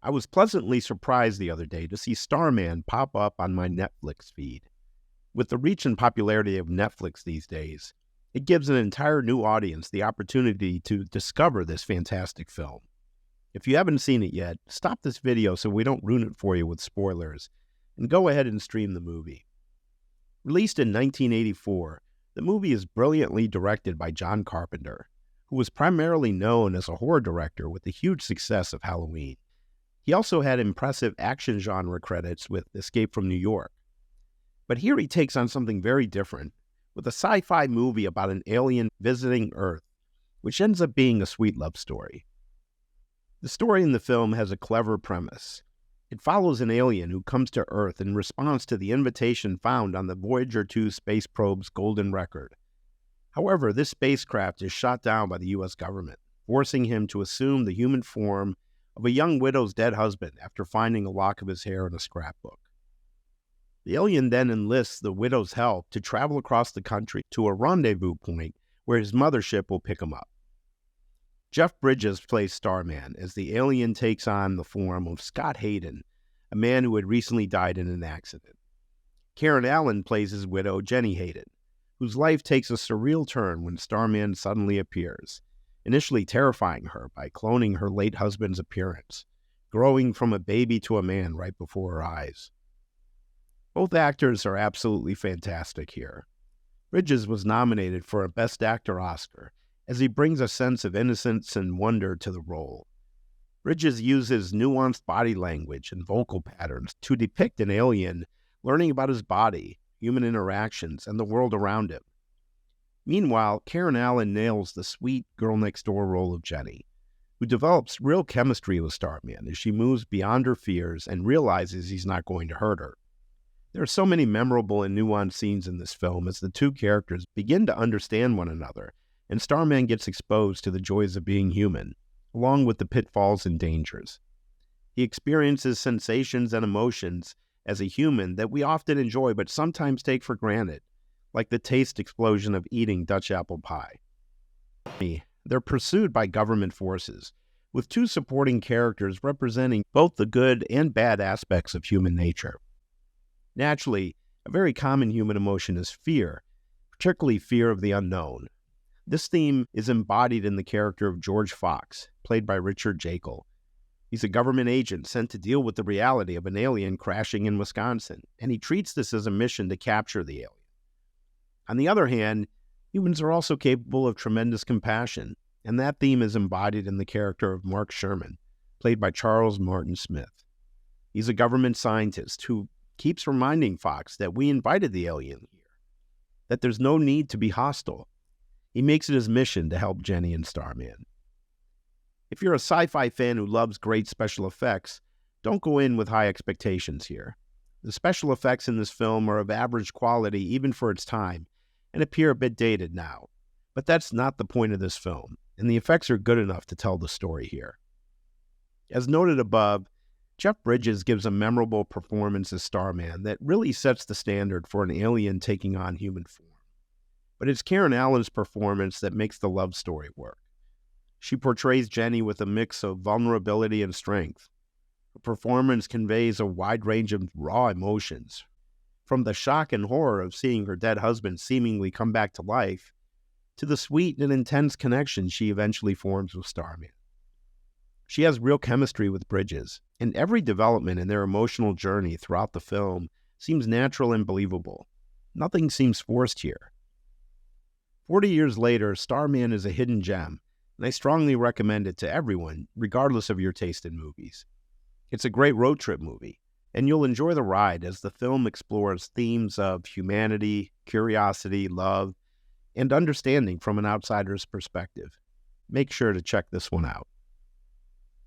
I was pleasantly surprised the other day to see Starman pop up on my Netflix feed. With the reach and popularity of Netflix these days, it gives an entire new audience the opportunity to discover this fantastic film. If you haven't seen it yet, stop this video so we don't ruin it for you with spoilers, and go ahead and stream the movie. Released in 1984, the movie is brilliantly directed by John Carpenter, who was primarily known as a horror director with the huge success of Halloween. He also had impressive action genre credits with Escape from New York. But here he takes on something very different, with a sci-fi movie about an alien visiting Earth, which ends up being a sweet love story. The story in the film has a clever premise. It follows an alien who comes to Earth in response to the invitation found on the Voyager 2 space probe's golden record. However, this spacecraft is shot down by the U.S. government, forcing him to assume the human form of a young widow's dead husband after finding a lock of his hair in a scrapbook. The alien then enlists the widow's help to travel across the country to a rendezvous point where his mothership will pick him up. Jeff Bridges plays Starman as the alien takes on the form of Scott Hayden, a man who had recently died in an accident. Karen Allen plays his widow, Jenny Hayden, whose life takes a surreal turn when Starman suddenly appears, initially terrifying her by cloning her late husband's appearance, growing from a baby to a man right before her eyes. Both actors are absolutely fantastic here. Bridges was nominated for a Best Actor Oscar, as he brings a sense of innocence and wonder to the role. Bridges uses nuanced body language and vocal patterns to depict an alien learning about his body, human interactions, and the world around him. Meanwhile, Karen Allen nails the sweet girl-next-door role of Jenny, who develops real chemistry with Starman as she moves beyond her fears and realizes he's not going to hurt her. There are so many memorable and nuanced scenes in this film as the two characters begin to understand one another, and Starman gets exposed to the joys of being human, along with the pitfalls and dangers. He experiences sensations and emotions as a human that we often enjoy but sometimes take for granted, like the taste explosion of eating Dutch apple pie. They're pursued by government forces, with two supporting characters representing both the good and bad aspects of human nature. Naturally, a very common human emotion is fear, particularly fear of the unknown. This theme is embodied in the character of George Fox, played by Richard Jekyll. He's a government agent sent to deal with the reality of an alien crashing in Wisconsin, and he treats this as a mission to capture the alien. On the other hand, humans are also capable of tremendous compassion, and that theme is embodied in the character of Mark Sherman, played by Charles Martin Smith. He's a government scientist who keeps reminding Fox that we invited the alien here, that there's no need to be hostile. He makes it his mission to help Jenny and Starman. If you're a sci-fi fan who loves great special effects, don't go in with high expectations here. The special effects in this film are of average quality even for its time, and appear a bit dated now. But that's not the point of this film, and the effects are good enough to tell the story here. As noted above, Jeff Bridges gives a memorable performance as Starman that really sets the standard for an alien taking on human form. But it's Karen Allen's performance that makes the love story work. She portrays Jenny with a mix of vulnerability and strength. Her performance conveys a wide range of raw emotions, from the shock and horror of seeing her dead husband seemingly come back to life, to the sweet and intense connection she eventually forms with Starman. She has real chemistry with Bridges, and every development in their emotional journey throughout the film seems natural and believable. Nothing seems forced here. 40 years later, Starman is a hidden gem, and I strongly recommend it to everyone, regardless of your taste in movies. It's a great road trip movie, and you'll enjoy the ride as the film explores themes of humanity, curiosity, love, and understanding from an outsider's perspective. Make sure to check this one out.